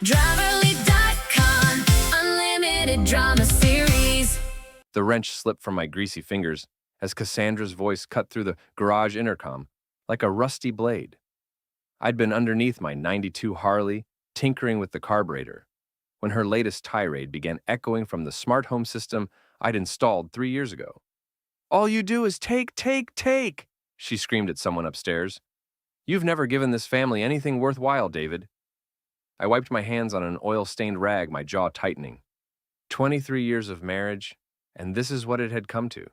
Driverly.com, unlimited drama series. The wrench slipped from my greasy fingers as Cassandra's voice cut through the garage intercom like a rusty blade. I'd been underneath my '92 Harley, tinkering with the carburetor, when her latest tirade began echoing from the smart home system I'd installed 3 years ago. "All you do is take, take, take," she screamed at someone upstairs. "You've never given this family anything worthwhile, David." I wiped my hands on an oil-stained rag, my jaw tightening. 23 years of marriage, and this is what it had come to.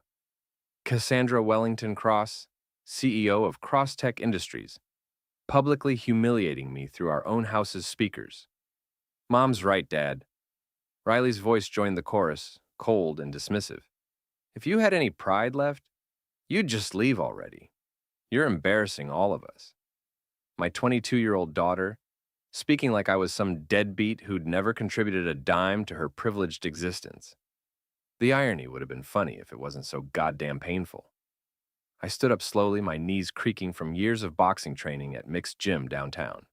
Cassandra Wellington Cross, CEO of Crosstech Industries, publicly humiliating me through our own house's speakers. "Mom's right, Dad." Riley's voice joined the chorus, cold and dismissive. "If you had any pride left, you'd just leave already. You're embarrassing all of us." My 22-year-old daughter, speaking like I was some deadbeat who'd never contributed a dime to her privileged existence. The irony would have been funny if it wasn't so goddamn painful. I stood up slowly, my knees creaking from years of boxing training at Mixed Gym downtown.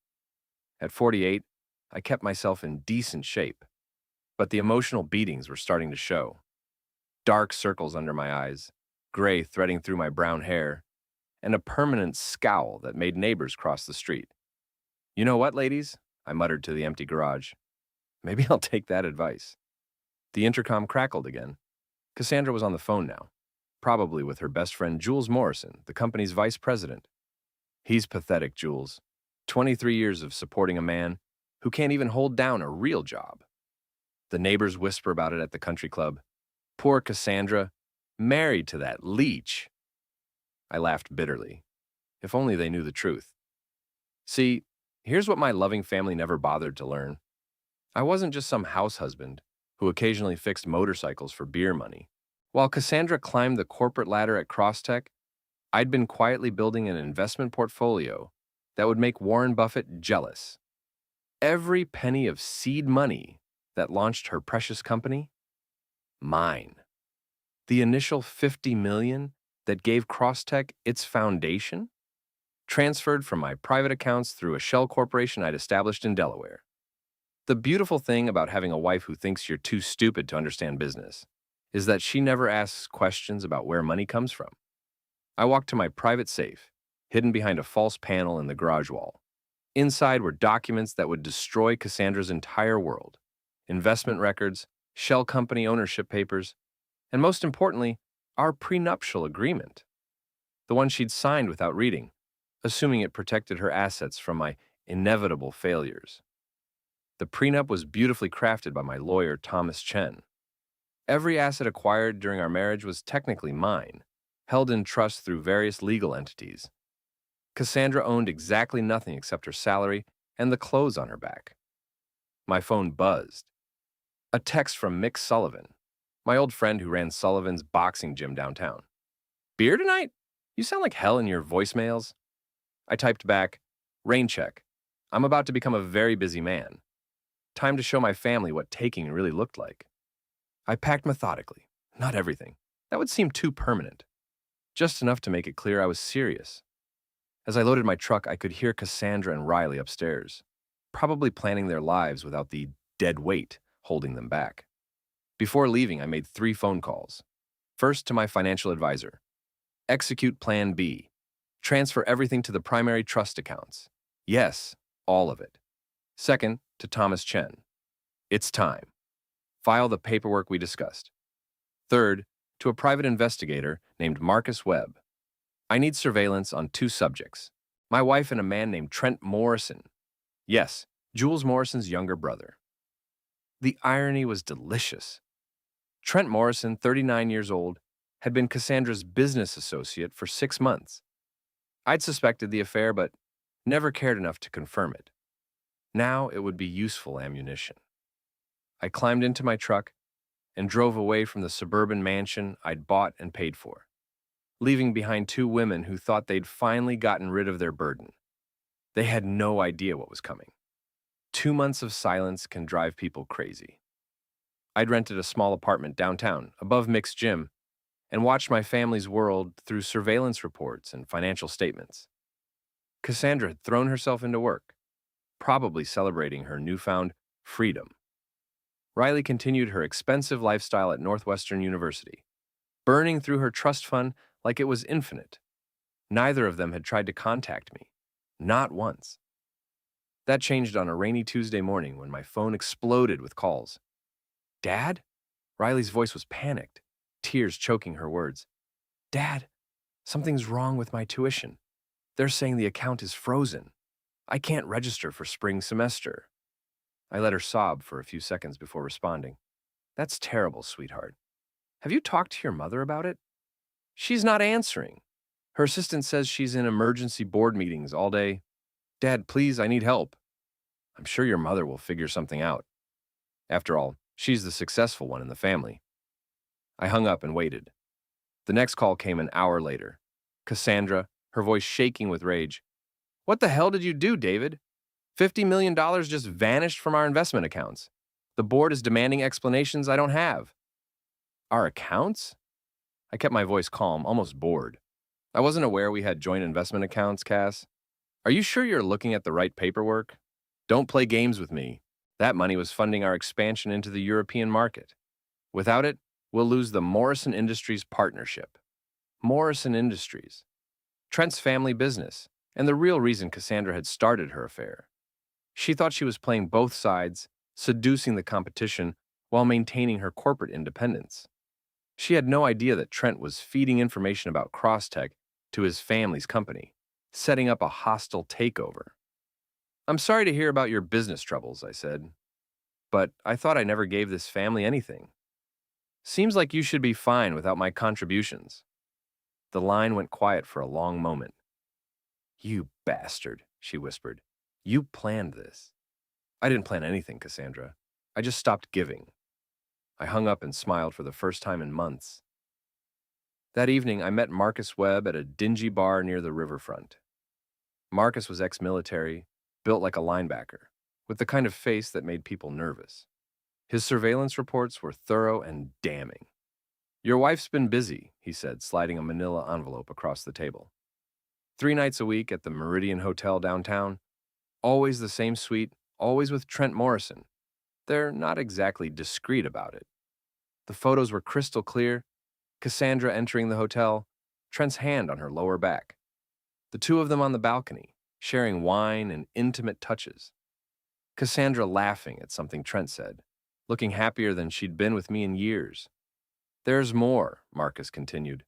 At 48, I kept myself in decent shape, but the emotional beatings were starting to show. Dark circles under my eyes, gray threading through my brown hair, and a permanent scowl that made neighbors cross the street. "You know what, ladies?" I muttered to the empty garage. "Maybe I'll take that advice." The intercom crackled again. Cassandra was on the phone now, probably with her best friend Jules Morrison, the company's vice president. "He's pathetic, Jules. 23 years of supporting a man who can't even hold down a real job." The neighbors whisper about it at the country club. "Poor Cassandra, married to that leech." I laughed bitterly. If only they knew the truth. See, here's what my loving family never bothered to learn. I wasn't just some house husband who occasionally fixed motorcycles for beer money. While Cassandra climbed the corporate ladder at Crosstech, I'd been quietly building an investment portfolio that would make Warren Buffett jealous. Every penny of seed money that launched her precious company, mine. The initial $50 million that gave Crosstech its foundation, transferred from my private accounts through a shell corporation I'd established in Delaware. The beautiful thing about having a wife who thinks you're too stupid to understand business is that she never asks questions about where money comes from. I walked to my private safe, hidden behind a false panel in the garage wall. Inside were documents that would destroy Cassandra's entire world: investment records, shell company ownership papers, and most importantly, our prenuptial agreement. The one she'd signed without reading, assuming it protected her assets from my inevitable failures. The prenup was beautifully crafted by my lawyer, Thomas Chen. Every asset acquired during our marriage was technically mine, held in trust through various legal entities. Cassandra owned exactly nothing except her salary and the clothes on her back. My phone buzzed. A text from Mick Sullivan, my old friend who ran Sullivan's boxing gym downtown. "Beer tonight? You sound like hell in your voicemails." I typed back, "Rain check. I'm about to become a very busy man. Time to show my family what taking really looked like." I packed methodically. Not everything. That would seem too permanent. Just enough to make it clear I was serious. As I loaded my truck, I could hear Cassandra and Riley upstairs, probably planning their lives without the dead weight holding them back. Before leaving, I made 3 phone calls. First, to my financial advisor. Execute Plan B. Transfer everything to the primary trust accounts. Yes, all of it. Second, to Thomas Chen. It's time. File the paperwork we discussed. Third, to a private investigator named Marcus Webb. I need surveillance on 2 subjects: my wife and a man named Trent Morrison. Yes, Jules Morrison's younger brother. The irony was delicious. Trent Morrison, 39 years old, had been Cassandra's business associate for 6 months. I'd suspected the affair, but never cared enough to confirm it. Now it would be useful ammunition. I climbed into my truck and drove away from the suburban mansion I'd bought and paid for, leaving behind 2 women who thought they'd finally gotten rid of their burden. They had no idea what was coming. 2 months of silence can drive people crazy. I'd rented a small apartment downtown, above Mick's Gym, and watched my family's world through surveillance reports and financial statements. Cassandra had thrown herself into work, probably celebrating her newfound freedom. Riley continued her expensive lifestyle at Northwestern University, burning through her trust fund like it was infinite. Neither of them had tried to contact me. Not once. That changed on a rainy Tuesday morning when my phone exploded with calls. Dad? Riley's voice was panicked, tears choking her words. Dad, something's wrong with my tuition. They're saying the account is frozen. I can't register for spring semester. I let her sob for a few seconds before responding. That's terrible, sweetheart. Have you talked to your mother about it? She's not answering. Her assistant says she's in emergency board meetings all day. Dad, please, I need help. I'm sure your mother will figure something out. After all, she's the successful one in the family. I hung up and waited. The next call came an hour later. Cassandra, her voice shaking with rage. What the hell did you do, David? $50 million just vanished from our investment accounts. The board is demanding explanations I don't have. Our accounts? I kept my voice calm, almost bored. I wasn't aware we had joint investment accounts, Cass. Are you sure you're looking at the right paperwork? Don't play games with me. That money was funding our expansion into the European market. Without it, we'll lose the Morrison Industries partnership. Morrison Industries. Trent's family business, and the real reason Cassandra had started her affair. She thought she was playing both sides, seducing the competition while maintaining her corporate independence. She had no idea that Trent was feeding information about Crosstech to his family's company, setting up a hostile takeover. I'm sorry to hear about your business troubles, I said, but I thought I never gave this family anything. Seems like you should be fine without my contributions. The line went quiet for a long moment. You bastard, she whispered. You planned this. I didn't plan anything, Cassandra. I just stopped giving. I hung up and smiled for the first time in months. That evening, I met Marcus Webb at a dingy bar near the riverfront. Marcus was ex-military, built like a linebacker, with the kind of face that made people nervous. His surveillance reports were thorough and damning. Your wife's been busy, he said, sliding a manila envelope across the table. 3 nights a week at the Meridian Hotel downtown, always the same suite, always with Trent Morrison. They're not exactly discreet about it. The photos were crystal clear, Cassandra entering the hotel, Trent's hand on her lower back. The two of them on the balcony, sharing wine and intimate touches. Cassandra laughing at something Trent said, looking happier than she'd been with me in years. There's more, Marcus continued.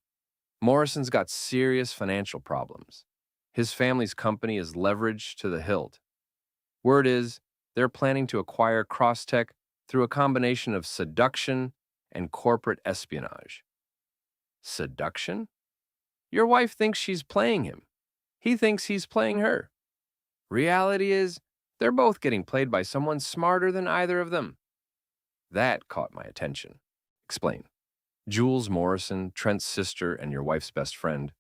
Morrison's got serious financial problems. His family's company is leveraged to the hilt. Word is, they're planning to acquire Crosstech through a combination of seduction and corporate espionage. Seduction? Your wife thinks she's playing him. He thinks he's playing her. Reality is, they're both getting played by someone smarter than either of them. That caught my attention. Explain. Jules Morrison, Trent's sister and your wife's best friend.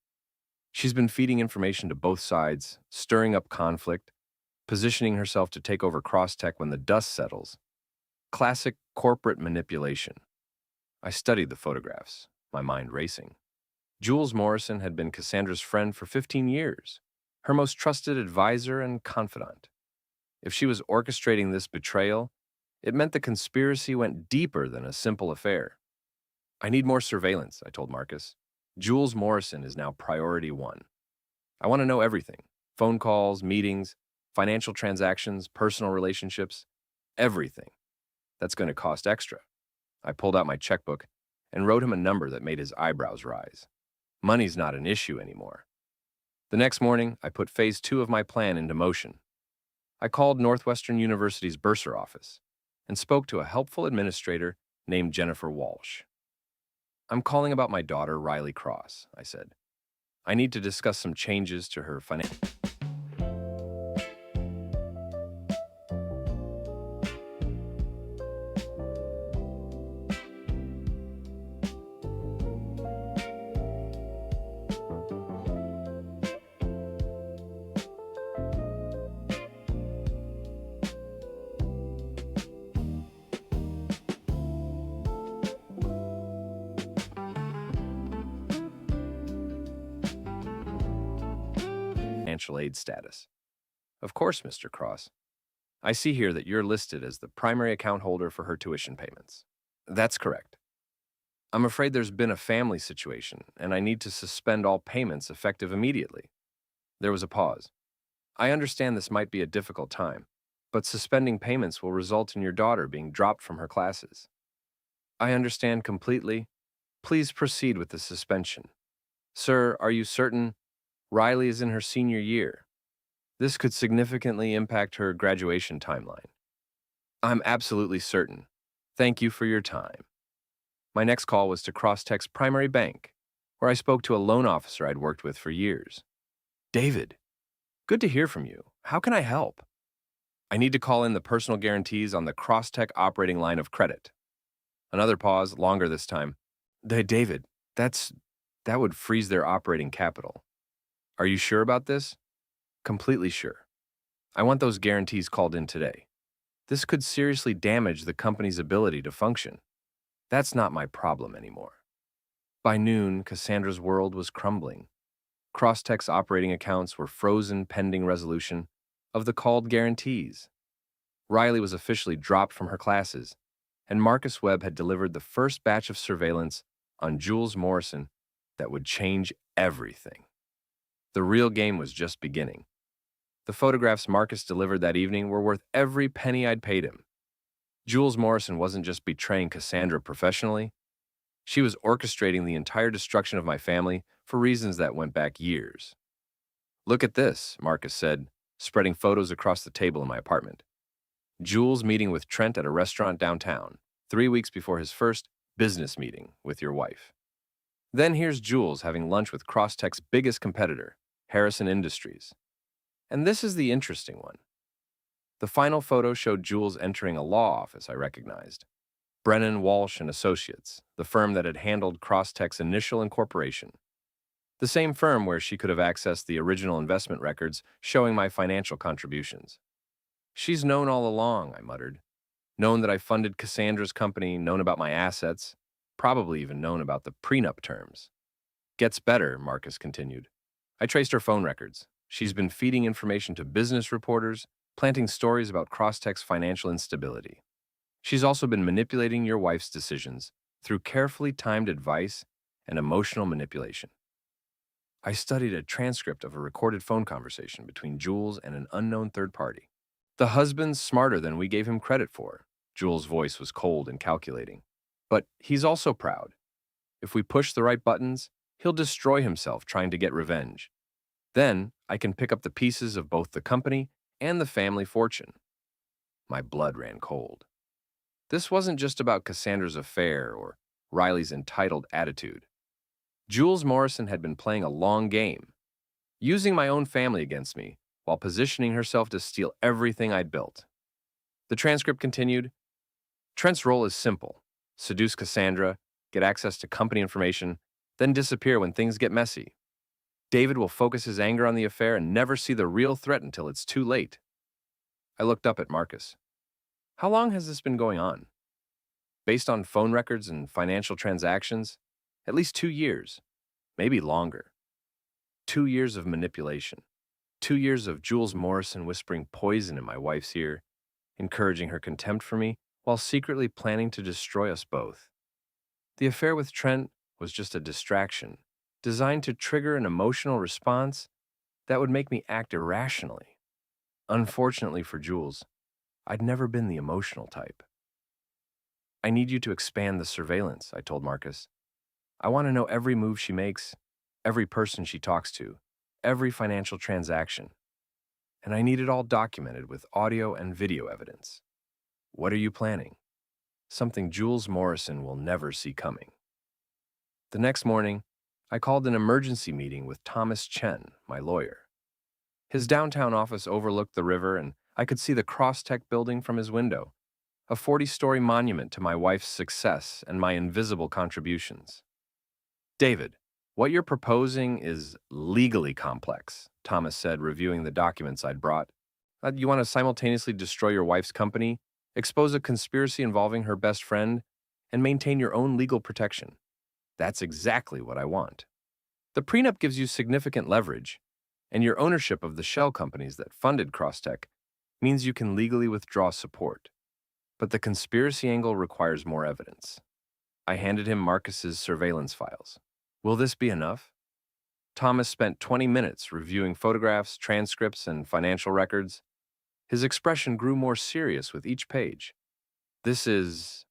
She's been feeding information to both sides, stirring up conflict, positioning herself to take over Crosstech when the dust settles. Classic corporate manipulation. I studied the photographs, my mind racing. Jules Morrison had been Cassandra's friend for 15 years, her most trusted advisor and confidant. If she was orchestrating this betrayal, it meant the conspiracy went deeper than a simple affair. I need more surveillance, I told Marcus. Jules Morrison is now priority 1. I want to know everything. Phone calls, meetings, financial transactions, personal relationships, everything. That's going to cost extra. I pulled out my checkbook and wrote him a number that made his eyebrows rise. Money's not an issue anymore. The next morning, I put phase 2 of my plan into motion. I called Northwestern University's bursar office and spoke to a helpful administrator named Jennifer Walsh. I'm calling about my daughter, Riley Cross, I said. I need to discuss some changes to her financial... aid status. Of course, Mr. Cross. I see here that you're listed as the primary account holder for her tuition payments. That's correct. I'm afraid there's been a family situation, and I need to suspend all payments effective immediately. There was a pause. I understand this might be a difficult time, but suspending payments will result in your daughter being dropped from her classes. I understand completely. Please proceed with the suspension. Sir, are you certain? Riley is in her senior year. This could significantly impact her graduation timeline. I'm absolutely certain. Thank you for your time. My next call was to Crosstech's primary bank, where I spoke to a loan officer I'd worked with for years. David, good to hear from you. How can I help? I need to call in the personal guarantees on the Crosstech operating line of credit. Another pause, longer this time. David, that would freeze their operating capital. Are you sure about this? Completely sure. I want those guarantees called in today. This could seriously damage the company's ability to function. That's not my problem anymore. By noon, Cassandra's world was crumbling. Crosstech's operating accounts were frozen pending resolution of the called guarantees. Riley was officially dropped from her classes, and Marcus Webb had delivered the first batch of surveillance on Jules Morrison that would change everything. The real game was just beginning. The photographs Marcus delivered that evening were worth every penny I'd paid him. Jules Morrison wasn't just betraying Cassandra professionally, she was orchestrating the entire destruction of my family for reasons that went back years. Look at this, Marcus said, spreading photos across the table in my apartment. Jules meeting with Trent at a restaurant downtown, 3 weeks before his first business meeting with your wife. Then here's Jules having lunch with Crosstech's biggest competitor, Harrison Industries. And this is the interesting one. The final photo showed Jules entering a law office I recognized. Brennan, Walsh and Associates, the firm that had handled Crosstech's initial incorporation. The same firm where she could have accessed the original investment records showing my financial contributions. She's known all along, I muttered. Known that I funded Cassandra's company, known about my assets, probably even known about the prenup terms. Gets better, Marcus continued. I traced her phone records. She's been feeding information to business reporters, planting stories about Crosstech's financial instability. She's also been manipulating your wife's decisions through carefully timed advice and emotional manipulation. I studied a transcript of a recorded phone conversation between Jules and an unknown third party. The husband's smarter than we gave him credit for. Jules' voice was cold and calculating. But he's also proud. If we push the right buttons, he'll destroy himself trying to get revenge. Then I can pick up the pieces of both the company and the family fortune. My blood ran cold. This wasn't just about Cassandra's affair or Riley's entitled attitude. Jules Morrison had been playing a long game, using my own family against me while positioning herself to steal everything I'd built. The transcript continued. Trent's role is simple. Seduce Cassandra, get access to company information, then disappear when things get messy. David will focus his anger on the affair and never see the real threat until it's too late. I looked up at Marcus. How long has this been going on? Based on phone records and financial transactions, at least 2 years, maybe longer. 2 years of manipulation. 2 years of Jules Morrison whispering poison in my wife's ear, encouraging her contempt for me while secretly planning to destroy us both. The affair with Trent was just a distraction, designed to trigger an emotional response that would make me act irrationally. Unfortunately for Jules, I'd never been the emotional type. I need you to expand the surveillance, I told Marcus. I want to know every move she makes, every person she talks to, every financial transaction. And I need it all documented with audio and video evidence. What are you planning? Something Jules Morrison will never see coming. The next morning, I called an emergency meeting with Thomas Chen, my lawyer. His downtown office overlooked the river, and I could see the Crosstech building from his window, a 40-story monument to my wife's success and my invisible contributions. David, what you're proposing is legally complex, Thomas said, reviewing the documents I'd brought. You want to simultaneously destroy your wife's company, expose a conspiracy involving her best friend, and maintain your own legal protection. That's exactly what I want. The prenup gives you significant leverage, and your ownership of the shell companies that funded Crosstech means you can legally withdraw support, but the conspiracy angle requires more evidence. I handed him Marcus's surveillance files. Will this be enough? Thomas spent 20 minutes reviewing photographs, transcripts, and financial records. His expression grew more serious with each page. This is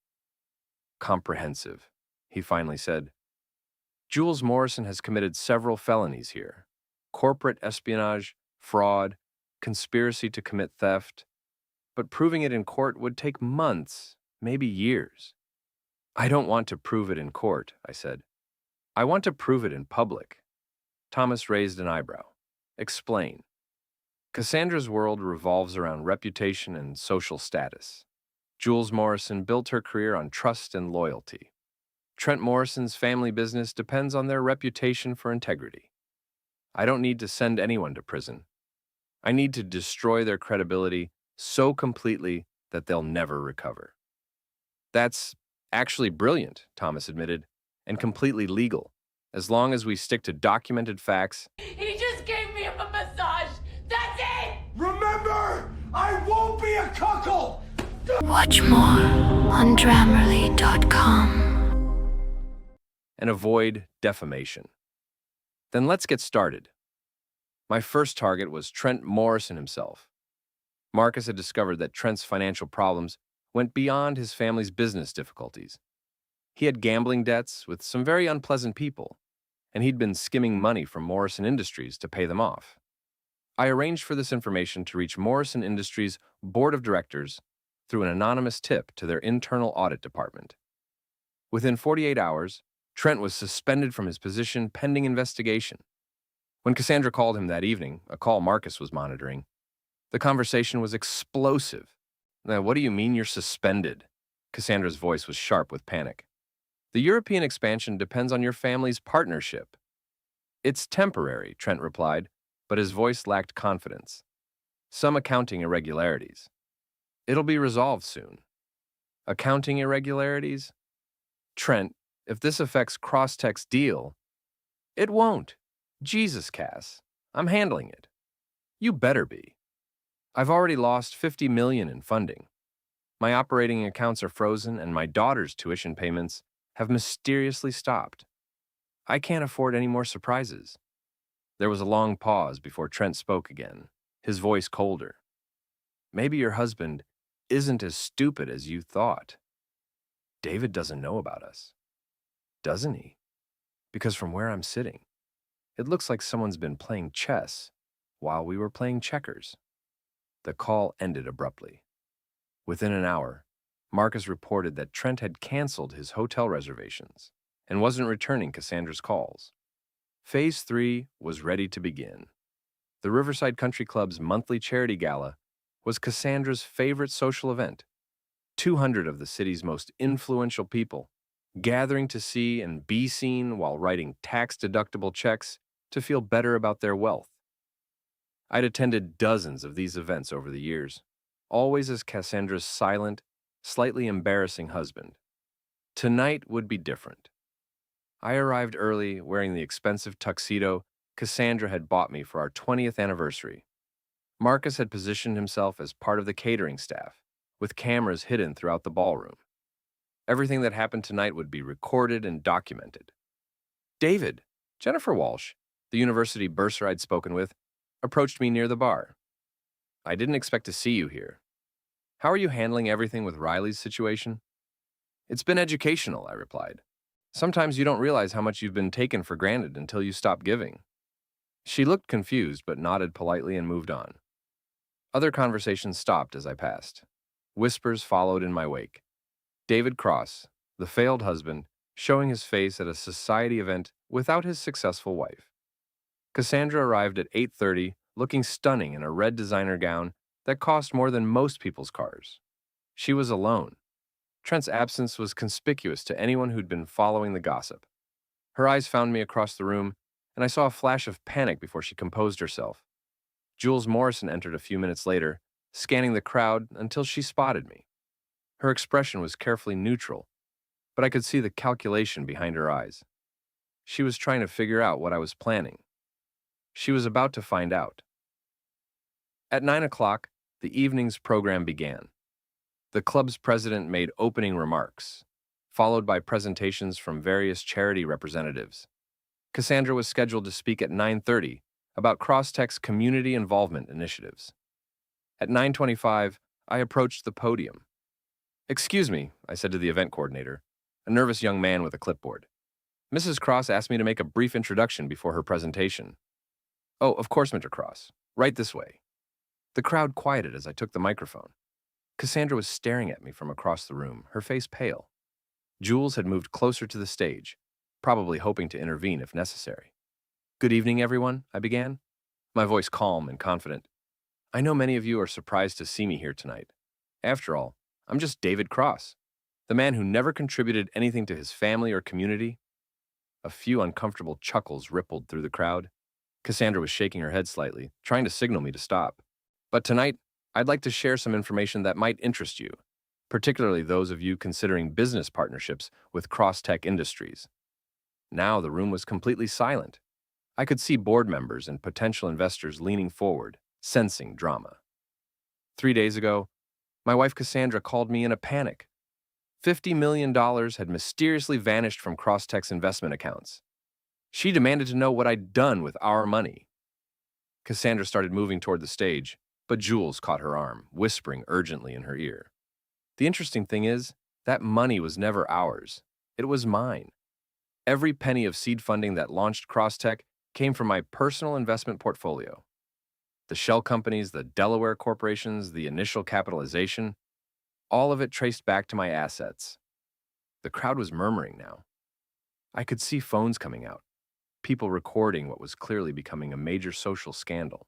comprehensive, he finally said. Jules Morrison has committed several felonies here: corporate espionage, fraud, conspiracy to commit theft, but proving it in court would take months, maybe years. I don't want to prove it in court, I said. I want to prove it in public. Thomas raised an eyebrow. Explain. Cassandra's world revolves around reputation and social status. Jules Morrison built her career on trust and loyalty. Trent Morrison's family business depends on their reputation for integrity. I don't need to send anyone to prison. I need to destroy their credibility so completely that they'll never recover. That's actually brilliant, Thomas admitted, and completely legal, as long as we stick to documented facts. He just gave me a massage. That's it! Remember, I won't be a cuckold! Watch more on Grammarly.com. And avoid defamation. Then let's get started. My first target was Trent Morrison himself. Marcus had discovered that Trent's financial problems went beyond his family's business difficulties. He had gambling debts with some very unpleasant people, and he'd been skimming money from Morrison Industries to pay them off. I arranged for this information to reach Morrison Industries' board of directors through an anonymous tip to their internal audit department. Within 48 hours, Trent was suspended from his position pending investigation. When Cassandra called him that evening, a call Marcus was monitoring, the conversation was explosive. Now, what do you mean you're suspended? Cassandra's voice was sharp with panic. The European expansion depends on your family's partnership. It's temporary, Trent replied, but his voice lacked confidence. Some accounting irregularities. It'll be resolved soon. Accounting irregularities? Trent, if this affects Crosstech's deal, it won't. Jesus, Cass, I'm handling it. You better be. I've already lost $50 million in funding. My operating accounts are frozen, and my daughter's tuition payments have mysteriously stopped. I can't afford any more surprises. There was a long pause before Trent spoke again, his voice colder. Maybe your husband isn't as stupid as you thought. David doesn't know about us, doesn't he? Because from where I'm sitting, it looks like someone's been playing chess while we were playing checkers. The call ended abruptly. Within an hour, Marcus reported that Trent had canceled his hotel reservations and wasn't returning Cassandra's calls. Phase 3 was ready to begin. The Riverside Country Club's monthly charity gala was Cassandra's favorite social event. 200 of the city's most influential people gathering to see and be seen while writing tax-deductible checks to feel better about their wealth. I'd attended dozens of these events over the years, always as Cassandra's silent, slightly embarrassing husband. Tonight would be different. I arrived early, wearing the expensive tuxedo Cassandra had bought me for our 20th anniversary. Marcus had positioned himself as part of the catering staff, with cameras hidden throughout the ballroom. Everything that happened tonight would be recorded and documented. David, Jennifer Walsh, the university bursar I'd spoken with, approached me near the bar. I didn't expect to see you here. How are you handling everything with Riley's situation? It's been educational, I replied. Sometimes you don't realize how much you've been taken for granted until you stop giving. She looked confused but nodded politely and moved on. Other conversations stopped as I passed. Whispers followed in my wake. David Cross, the failed husband, showing his face at a society event without his successful wife. Cassandra arrived at 8:30, looking stunning in a red designer gown that cost more than most people's cars. She was alone. Trent's absence was conspicuous to anyone who'd been following the gossip. Her eyes found me across the room, and I saw a flash of panic before she composed herself. Jules Morrison entered a few minutes later, scanning the crowd until she spotted me. Her expression was carefully neutral, but I could see the calculation behind her eyes. She was trying to figure out what I was planning. She was about to find out. At 9 o'clock, The evening's program began. The club's president made opening remarks, followed by presentations from various charity representatives. Cassandra was scheduled to speak at 9:30 about Crosstech's community involvement initiatives. At 9:25, I approached the podium. "Excuse me," I said to the event coordinator, a nervous young man with a clipboard. "Mrs. Cross asked me to make a brief introduction before her presentation." "Oh, of course, Mr. Cross. Right this way." The crowd quieted as I took the microphone. Cassandra was staring at me from across the room, her face pale. Jules had moved closer to the stage, probably hoping to intervene if necessary. "Good evening, everyone," I began, my voice calm and confident. "I know many of you are surprised to see me here tonight. After all, I'm just David Cross, the man who never contributed anything to his family or community." A few uncomfortable chuckles rippled through the crowd. Cassandra was shaking her head slightly, trying to signal me to stop. "But tonight, I'd like to share some information that might interest you, particularly those of you considering business partnerships with Crosstech Industries." Now the room was completely silent. I could see board members and potential investors leaning forward, sensing drama. 3 days ago, my wife Cassandra called me in a panic. $50 million had mysteriously vanished from Crosstech's investment accounts. She demanded to know what I'd done with our money. Cassandra started moving toward the stage, but Jules caught her arm, whispering urgently in her ear. "The interesting thing is, that money was never ours. It was mine. Every penny of seed funding that launched Crosstech came from my personal investment portfolio. The shell companies, the Delaware corporations, the initial capitalization, all of it traced back to my assets." The crowd was murmuring now. I could see phones coming out, people recording what was clearly becoming a major social scandal.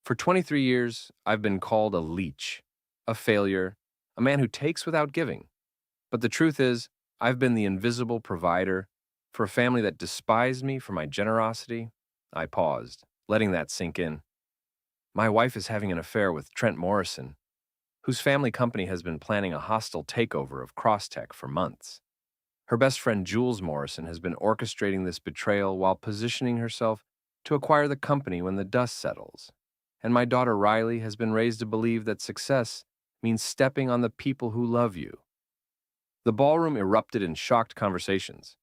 For 23 years, I've been called a leech, a failure, a man who takes without giving. But the truth is, I've been the invisible provider for a family that despised me for my generosity. I paused, letting that sink in. My wife is having an affair with Trent Morrison, whose family company has been planning a hostile takeover of Crosstech for months. Her best friend Jules Morrison has been orchestrating this betrayal while positioning herself to acquire the company when the dust settles. And my daughter Riley has been raised to believe that success means stepping on the people who love you. The ballroom erupted in shocked conversations.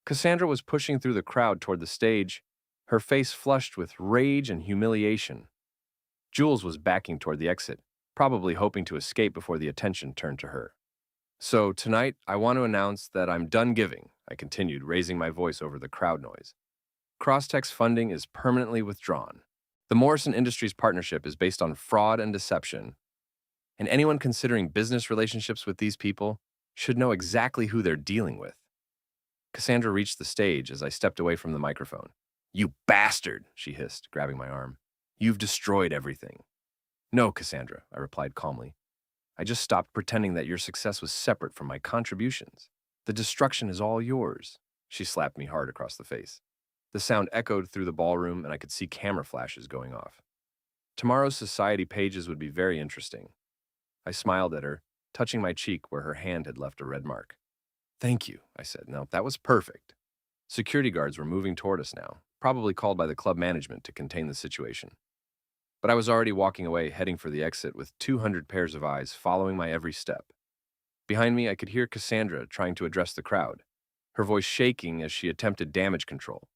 Cassandra was pushing through the crowd toward the stage, her face flushed with rage and humiliation. Jules was backing toward the exit, probably hoping to escape before the attention turned to her. "So tonight, I want to announce that I'm done giving," I continued, raising my voice over the crowd noise. "Crosstech's funding is permanently withdrawn. The Morrison Industries partnership is based on fraud and deception, and anyone considering business relationships with these people should know exactly who they're dealing with." Cassandra reached the stage as I stepped away from the microphone. "You bastard," she hissed, grabbing my arm. "You've destroyed everything." "No, Cassandra," I replied calmly. "I just stopped pretending that your success was separate from my contributions. The destruction is all yours." She slapped me hard across the face. The sound echoed through the ballroom, and I could see camera flashes going off. Tomorrow's society pages would be very interesting. I smiled at her, touching my cheek where her hand had left a red mark. "Thank you," I said. "No, that was perfect." Security guards were moving toward us now, probably called by the club management to contain the situation. But I was already walking away, heading for the exit with 200 pairs of eyes following my every step. Behind me, I could hear Cassandra trying to address the crowd, her voice shaking as she attempted damage control.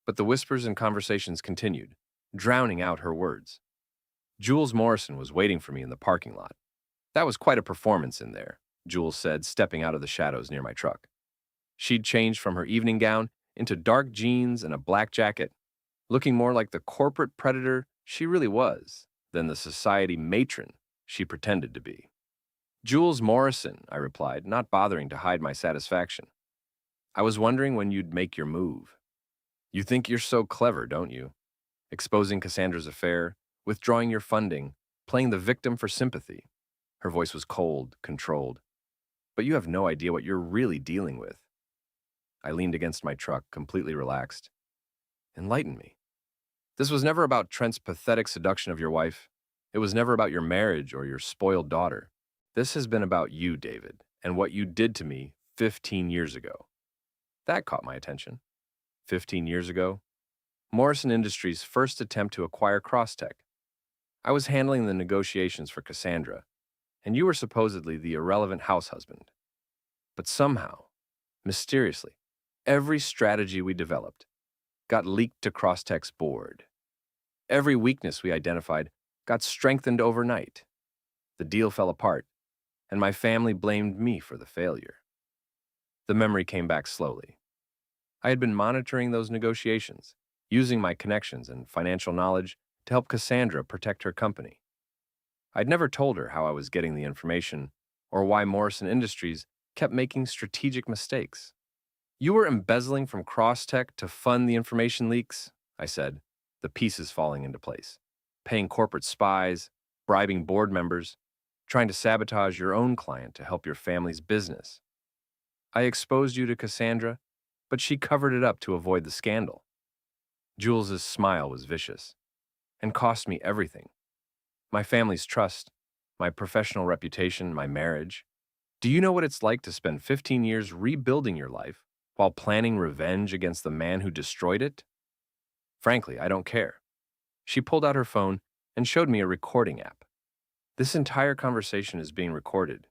But the whispers and conversations continued, drowning out her words. Jules Morrison was waiting for me in the parking lot. "That was quite a performance in there," Jules said, stepping out of the shadows near my truck. She'd changed from her evening gown into dark jeans and a black jacket, looking more like the corporate predator she really was than the society matron she pretended to be. "Jules Morrison," I replied, not bothering to hide my satisfaction. "I was wondering when you'd make your move. You think you're so clever, don't you? Exposing Cassandra's affair, withdrawing your funding, playing the victim for sympathy." Her voice was cold, controlled. "But you have no idea what you're really dealing with." I leaned against my truck, completely relaxed. "Enlighten me." "This was never about Trent's pathetic seduction of your wife. It was never about your marriage or your spoiled daughter. This has been about you, David, and what you did to me 15 years ago." That caught my attention. 15 years ago? Morrison Industries' first attempt to acquire Crosstech. I was handling the negotiations for Cassandra, and you were supposedly the irrelevant house husband. But somehow, mysteriously, every strategy we developed got leaked to Crosstech's board. Every weakness we identified got strengthened overnight. The deal fell apart, and my family blamed me for the failure. The memory came back slowly. I had been monitoring those negotiations, using my connections and financial knowledge to help Cassandra protect her company. I'd never told her how I was getting the information or why Morrison Industries kept making strategic mistakes. You were embezzling from Crosstech to fund the information leaks, I said, the pieces falling into place. Paying corporate spies, bribing board members, trying to sabotage your own client to help your family's business. I exposed you to Cassandra, but she covered it up to avoid the scandal. Jules's smile was vicious and cost me everything. My family's trust, my professional reputation, my marriage. Do you know what it's like to spend 15 years rebuilding your life while planning revenge against the man who destroyed it? Frankly, I don't care. She pulled out her phone and showed me a recording app. This entire conversation is being recorded.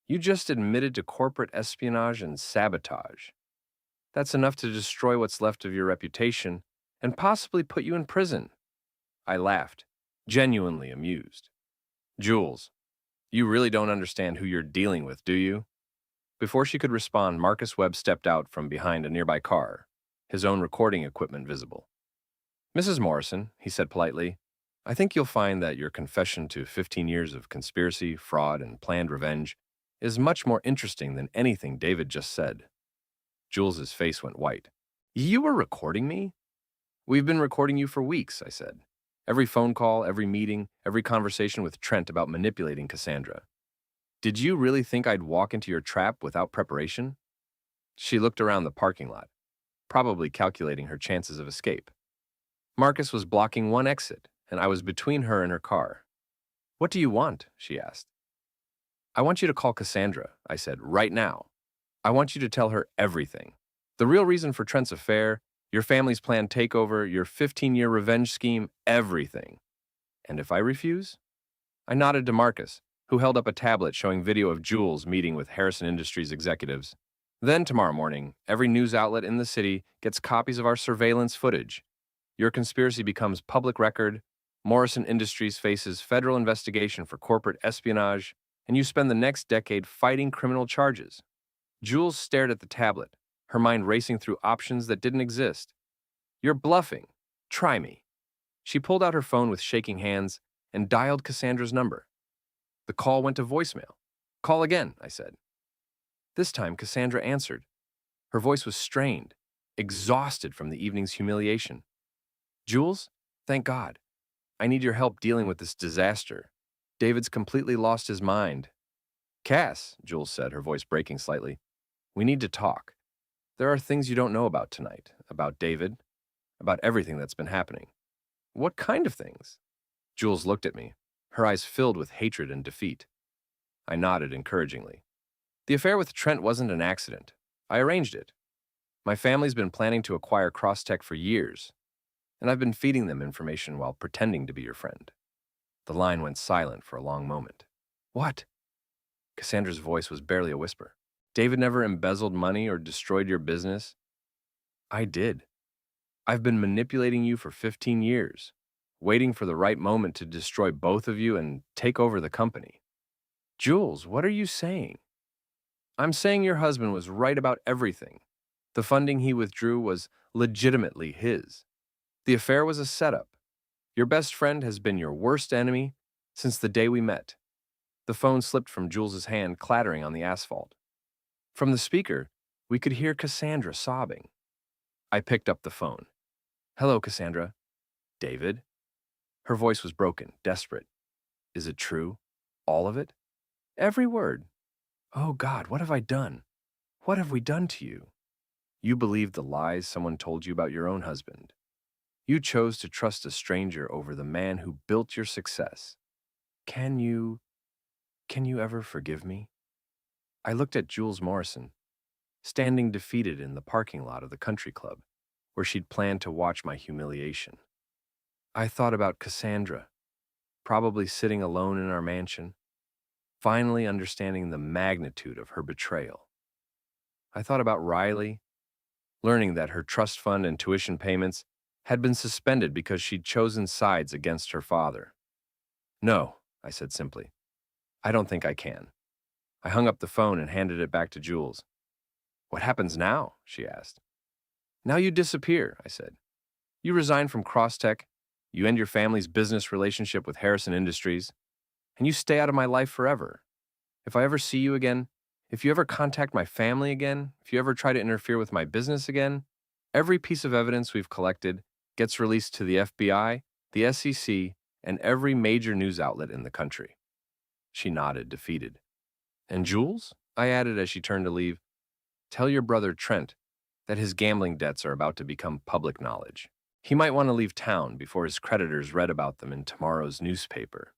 You just admitted to corporate espionage and sabotage. That's enough to destroy what's left of your reputation and possibly put you in prison. I laughed, genuinely amused. Jules, you really don't understand who you're dealing with, do you? Before she could respond, Marcus Webb stepped out from behind a nearby car, his own recording equipment visible. Mrs. Morrison, he said politely, I think you'll find that your confession to 15 years of conspiracy, fraud, and planned revenge is much more interesting than anything David just said. Jules's face went white. You were recording me? We've been recording you for weeks, I said. Every phone call, every meeting, every conversation with Trent about manipulating Cassandra. Did you really think I'd walk into your trap without preparation? She looked around the parking lot, probably calculating her chances of escape. Marcus was blocking one exit, and I was between her and her car. What do you want? She asked. I want you to call Cassandra, I said, right now. I want you to tell her everything. The real reason for Trent's affair, your family's planned takeover, your 15-year revenge scheme, everything. And if I refuse? I nodded to Marcus, who held up a tablet showing video of Jules meeting with Harrison Industries executives. Then tomorrow morning, every news outlet in the city gets copies of our surveillance footage. Your conspiracy becomes public record, Morrison Industries faces federal investigation for corporate espionage, and you spend the next decade fighting criminal charges. Jules stared at the tablet, her mind racing through options that didn't exist. You're bluffing. Try me. She pulled out her phone with shaking hands and dialed Cassandra's number. The call went to voicemail. Call again, I said. This time, Cassandra answered. Her voice was strained, exhausted from the evening's humiliation. Jules, thank God. I need your help dealing with this disaster. David's completely lost his mind. Cass, Jules said, her voice breaking slightly, we need to talk. There are things you don't know about tonight, about David, about everything that's been happening. What kind of things? Jules looked at me, her eyes filled with hatred and defeat. I nodded encouragingly. The affair with Trent wasn't an accident. I arranged it. My family's been planning to acquire Crosstech for years, and I've been feeding them information while pretending to be your friend. The line went silent for a long moment. What? Cassandra's voice was barely a whisper. David never embezzled money or destroyed your business. I did. I've been manipulating you for 15 years, waiting for the right moment to destroy both of you and take over the company. Jules, what are you saying? I'm saying your husband was right about everything. The funding he withdrew was legitimately his. The affair was a setup. Your best friend has been your worst enemy since the day we met. The phone slipped from Jules's hand, clattering on the asphalt. From the speaker, we could hear Cassandra sobbing. I picked up the phone. Hello, Cassandra. David? Her voice was broken, desperate. Is it true? All of it? Every word. Oh, God, what have I done? What have we done to you? You believed the lies someone told you about your own husband. You chose to trust a stranger over the man who built your success. Can you ever forgive me? I looked at Jules Morrison, standing defeated in the parking lot of the country club, where she'd planned to watch my humiliation. I thought about Cassandra, probably sitting alone in our mansion, finally understanding the magnitude of her betrayal. I thought about Riley, learning that her trust fund and tuition payments had been suspended because she'd chosen sides against her father. No, I said simply. I don't think I can. I hung up the phone and handed it back to Jules. What happens now? She asked. Now you disappear, I said. You resign from Crosstech, you end your family's business relationship with Harrison Industries, and you stay out of my life forever. If I ever see you again, if you ever contact my family again, if you ever try to interfere with my business again, every piece of evidence we've collected gets released to the FBI, the SEC, and every major news outlet in the country. She nodded, defeated. And Jules? I added as she turned to leave. Tell your brother Trent that his gambling debts are about to become public knowledge. He might want to leave town before his creditors read about them in tomorrow's newspaper.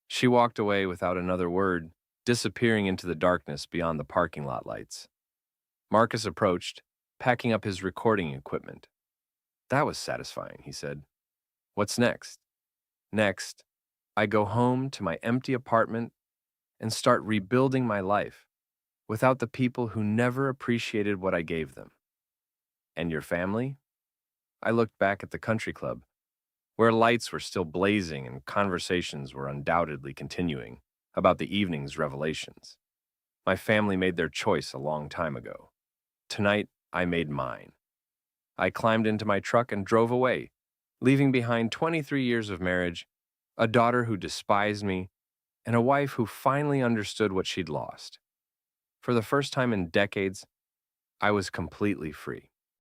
She walked away without another word, disappearing into the darkness beyond the parking lot lights. Marcus approached, packing up his recording equipment. That was satisfying, he said. What's next? Next, I go home to my empty apartment and start rebuilding my life without the people who never appreciated what I gave them. And your family? I looked back at the country club, where lights were still blazing and conversations were undoubtedly continuing about the evening's revelations. My family made their choice a long time ago. Tonight, I made mine. I climbed into my truck and drove away, leaving behind 23 years of marriage, a daughter who despised me, and a wife who finally understood what she'd lost. For the first time in decades, I was completely free.